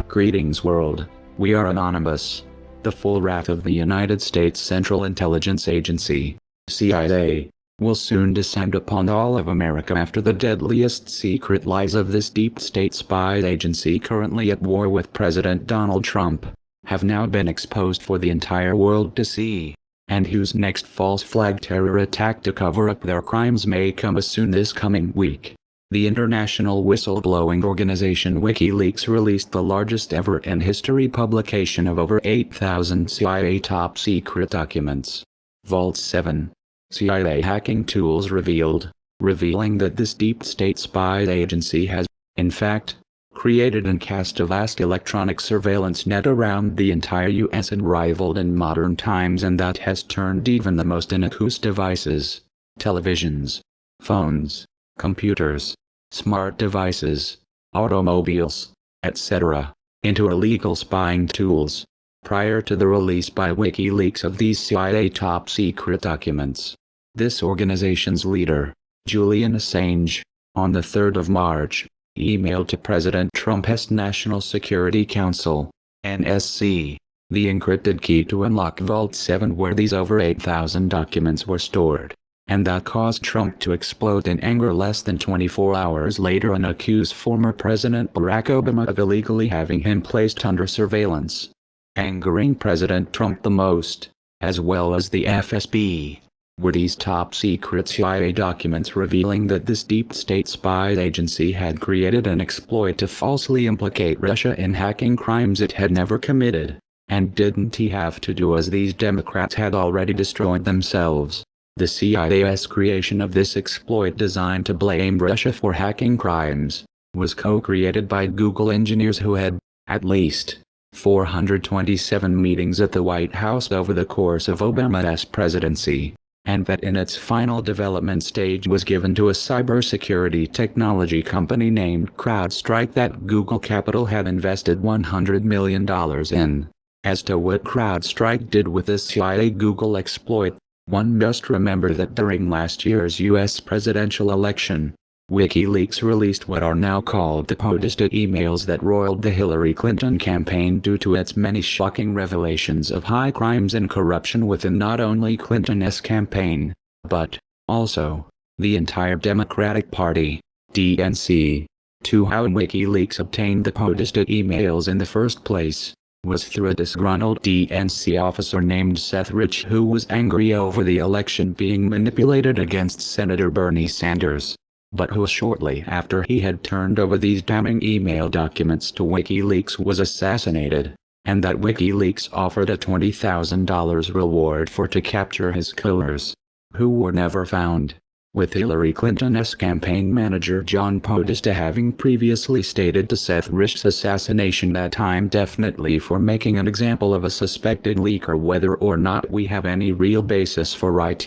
Greetings world, we are Anonymous. The full wrath of the United States Central Intelligence Agency, CIA, will soon descend upon all of America after the deadliest secret lies of this deep state spy agency currently at war with President Donald Trump, have now been exposed for the entire world to see, and whose next false flag terror attack to cover up their crimes may come as soon this coming week. The international whistleblowing organization Wikileaks released the largest ever in history publication of over 8,000 CIA top-secret documents. Vault 7. CIA hacking tools revealing that this deep state spy agency has, in fact, created and cast a vast electronic surveillance net around the entire US unrivaled in modern times, and that has turned even the most innocuous devices, televisions, phones, computers, smart devices, automobiles, etc., into illegal spying tools. Prior to the release by Wikileaks of these CIA top-secret documents, this organization's leader, Julian Assange, on the 3rd of March, emailed to President Trump's National Security Council, NSC, the encrypted key to unlock Vault 7 where these over 8,000 documents were stored, and that caused Trump to explode in anger less than 24 hours later and accuse former President Barack Obama of illegally having him placed under surveillance. Angering President Trump the most, as well as the FSB, were these top-secret CIA documents revealing that this deep state spy agency had created an exploit to falsely implicate Russia in hacking crimes it had never committed. And didn't he have to do, as these Democrats had already destroyed themselves? The CIA's creation of this exploit designed to blame Russia for hacking crimes was co-created by Google engineers who had, at least, 427 meetings at the White House over the course of Obama's presidency, and that in its final development stage was given to a cybersecurity technology company named CrowdStrike that Google Capital had invested $100 million in. As to what CrowdStrike did with this CIA Google exploit, one must remember that during last year's U.S. presidential election, Wikileaks released what are now called the POTUS emails that roiled the Hillary Clinton campaign due to its many shocking revelations of high crimes and corruption within not only Clinton's campaign, but, also, the entire Democratic Party, DNC. How Wikileaks obtained the POTUS emails in the first place was through a disgruntled DNC officer named Seth Rich, who was angry over the election being manipulated against Senator Bernie Sanders, but who shortly after he had turned over these damning email documents to Wikileaks was assassinated, and that Wikileaks offered a $20,000 reward to capture his killers, who were never found, with Hillary Clinton's campaign manager John Podesta having previously stated to Seth Rich's assassination that time definitely for making an example of a suspected leaker whether or not we have any real basis for it.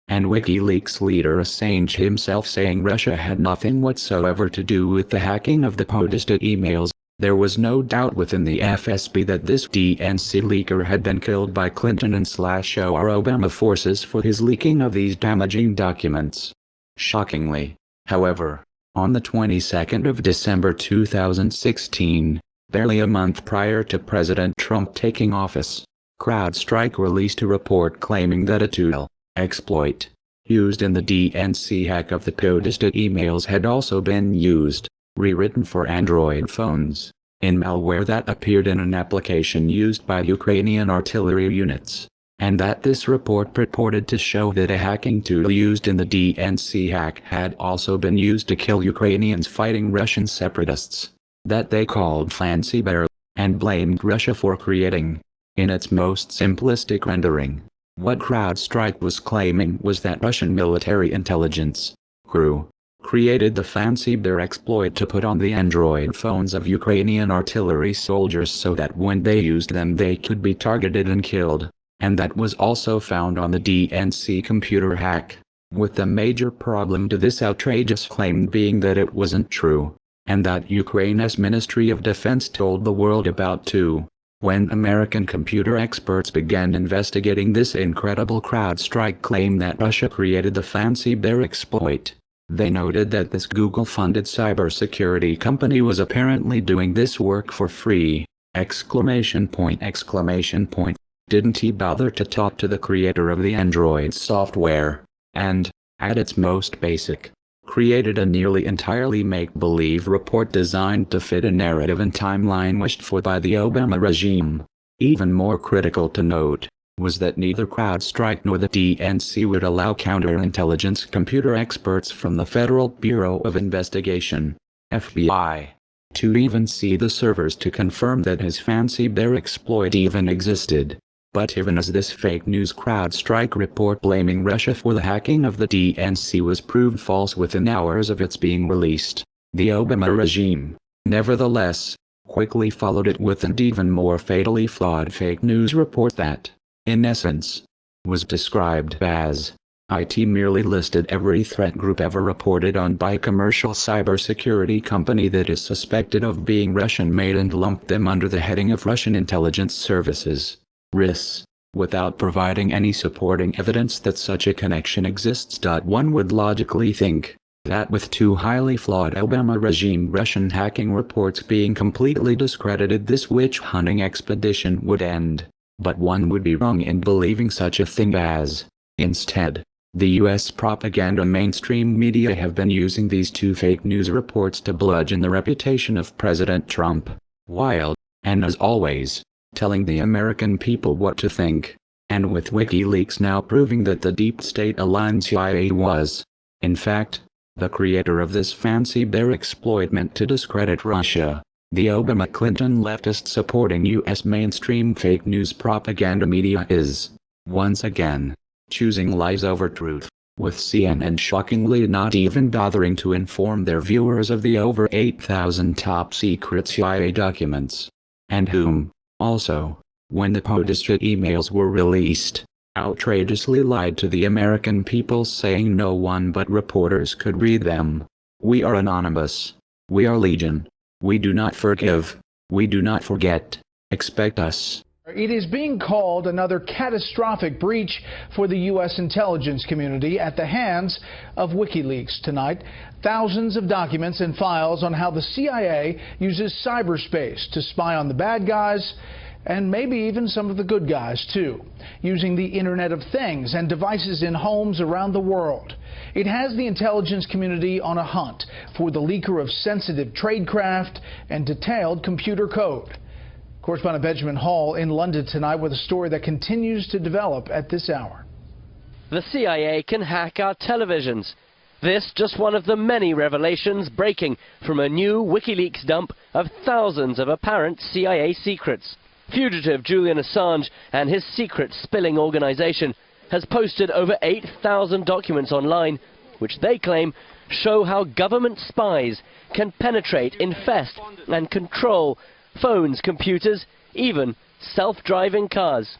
And Wikileaks leader Assange himself saying Russia had nothing whatsoever to do with the hacking of the Podesta emails. There was no doubt within the FSB that this DNC leaker had been killed by Clinton and / or Obama forces for his leaking of these damaging documents. Shockingly, however, on the 22nd of December 2016, barely a month prior to President Trump taking office, CrowdStrike released a report claiming that a tool, exploit, used in the DNC hack of the Podesta emails had also been used, rewritten for Android phones, in malware that appeared in an application used by Ukrainian artillery units, and that this report purported to show that a hacking tool used in the DNC hack had also been used to kill Ukrainians fighting Russian separatists, that they called Fancy Bear, and blamed Russia for creating. In its most simplistic rendering, what CrowdStrike was claiming was that Russian military intelligence created the Fancy Bear exploit to put on the Android phones of Ukrainian artillery soldiers so that when they used them they could be targeted and killed, and that was also found on the DNC computer hack, with the major problem to this outrageous claim being that it wasn't true, and that Ukraine's Ministry of Defense told the world about too. When American computer experts began investigating this incredible CrowdStrike claim that Russia created the Fancy Bear exploit, They noted that this Google-funded cybersecurity company was apparently doing this work for free! ! Didn't he bother to talk to the creator of the Android software, and, at its most basic, created a nearly entirely make-believe report designed to fit a narrative and timeline wished for by the Obama regime? Even more critical to note was that neither CrowdStrike nor the DNC would allow counterintelligence computer experts from the Federal Bureau of Investigation, FBI, to even see the servers to confirm that his fancy bear exploit even existed. But even as this fake news CrowdStrike report blaming Russia for the hacking of the DNC was proved false within hours of its being released, the Obama regime, nevertheless, quickly followed it with an even more fatally flawed fake news report that, in essence, was described as, it merely listed every threat group ever reported on by a commercial cybersecurity company that is suspected of being Russian-made and lumped them under the heading of Russian intelligence services, RIS, without providing any supporting evidence that such a connection exists. One would logically think that with two highly flawed Obama regime Russian hacking reports being completely discredited, this witch-hunting expedition would end. But one would be wrong in believing such a thing as, instead, the US propaganda mainstream media have been using these two fake news reports to bludgeon the reputation of President Trump, while, and as always, telling the American people what to think. And with Wikileaks now proving that the deep state-aligned CIA was, in fact, the creator of this fancy bear exploit meant to discredit Russia, the Obama-Clinton leftist supporting US mainstream fake news propaganda media is, once again, choosing lies over truth, with CNN shockingly not even bothering to inform their viewers of the over 8,000 top-secret CIA documents, and whom, also, when the POTUS emails were released, outrageously lied to the American people saying no one but reporters could read them. We are anonymous. We are legion. We do not forgive. We do not forget. Expect us. It is being called another catastrophic breach for the U.S. intelligence community at the hands of Wikileaks tonight. Thousands of documents and files on how the CIA uses cyberspace to spy on the bad guys and maybe even some of the good guys, too, using the Internet of Things and devices in homes around the world. It has the intelligence community on a hunt for the leaker of sensitive tradecraft and detailed computer code. Correspondent Benjamin Hall in London tonight with a story that continues to develop at this hour. The CIA can hack our televisions. This just one of the many revelations breaking from a new Wikileaks dump of thousands of apparent CIA secrets. Fugitive Julian Assange and his secret spilling organization has posted over 8,000 documents online, which they claim show how government spies can penetrate, infest and control phones, computers, even self-driving cars.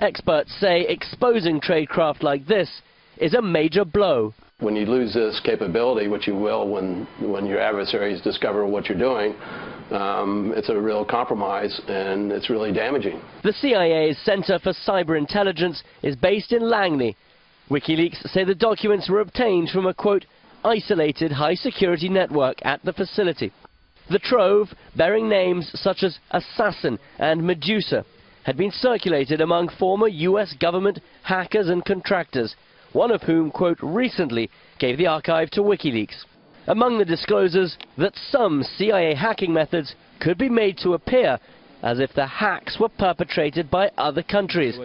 Experts say exposing tradecraft like this is a major blow. When you lose this capability, which you will when your adversaries discover what you're doing, it's a real compromise and it's really damaging. The CIA's Center for Cyber Intelligence is based in Langley. WikiLeaks say the documents were obtained from a, quote, isolated high-security network at the facility. The trove, bearing names such as Assassin and Medusa, had been circulated among former US government hackers and contractors, one of whom, quote, recently gave the archive to WikiLeaks. Among the disclosures, that some CIA hacking methods could be made to appear as if the hacks were perpetrated by other countries,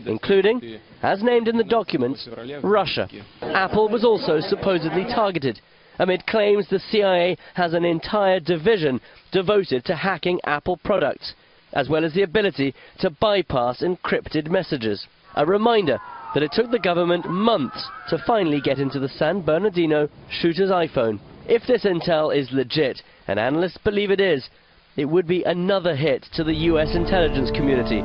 including, as named in the documents, Russia. Apple was also supposedly targeted, amid claims the CIA has an entire division devoted to hacking Apple products, as well as the ability to bypass encrypted messages. A reminder that it took the government months to finally get into the San Bernardino shooter's iPhone. If this intel is legit, and analysts believe it is, it would be another hit to the US intelligence community.